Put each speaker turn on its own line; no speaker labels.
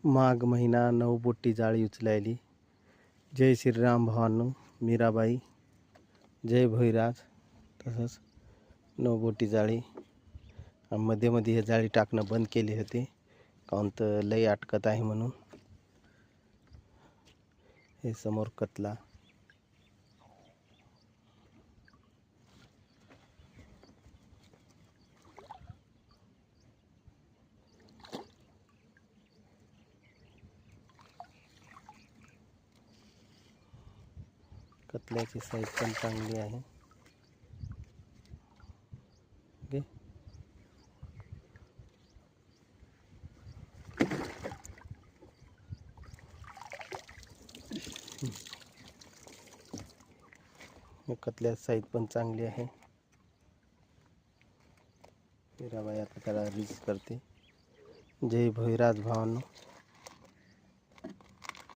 माघ महिना 9 बोटी जाळी उचलायली। जय श्रीराम भावांनो, मीराबाई, जय भैराज। तसंच 9 बोटी जाळी मध्ये मध्ये हे जाळी टाकणं बंद केले होते, काऊन तर लई अटकत आहे म्हणून। हे समोर कतला, कतल्याची साईज पण चांगली आहे। ओके, कतल्याची साईज पण चांगली आहे। मीराबाई आता त्याला रीच करते। जय भैराज भावांनो।